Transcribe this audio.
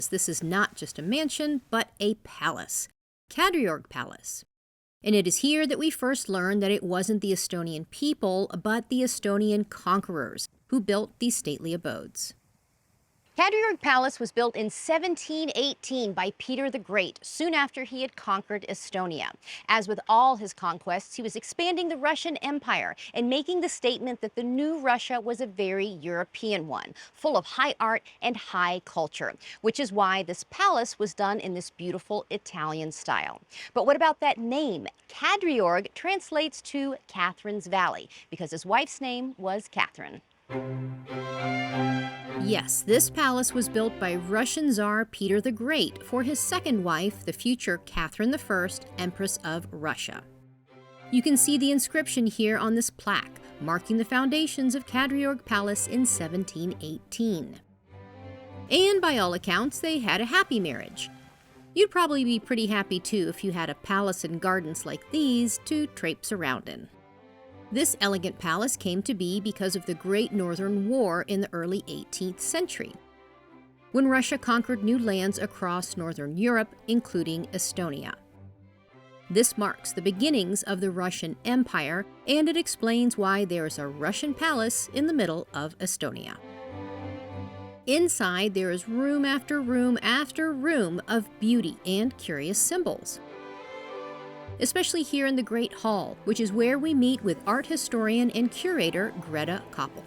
is. This is not just a mansion, but a palace, Kadriorg Palace. And it is here that we first learn that it wasn't the Estonian people, but the Estonian conquerors who built these stately abodes. Kadriorg Palace was built in 1718 by Peter the Great, soon after he had conquered Estonia. As with all his conquests, he was expanding the Russian Empire and making the statement that the new Russia was a very European one, full of high art and high culture, which is why this palace was done in this beautiful Italian style. But what about that name? Kadriorg translates to Catherine's Valley, because his wife's name was Catherine. Yes, this palace was built by Russian Tsar Peter the Great for his second wife, the future Catherine I, Empress of Russia. You can see the inscription here on this plaque, marking the foundations of Kadriorg Palace in 1718. And by all accounts, they had a happy marriage. You'd probably be pretty happy too if you had a palace and gardens like these to traipse around in. This elegant palace came to be because of the Great Northern War in the early 18th century, when Russia conquered new lands across northern Europe, including Estonia. This marks the beginnings of the Russian Empire, and it explains why there's a Russian palace in the middle of Estonia. Inside, there is room after room after room of beauty and curious symbols, especially here in the Great Hall, which is where we meet with art historian and curator Greta Koppel.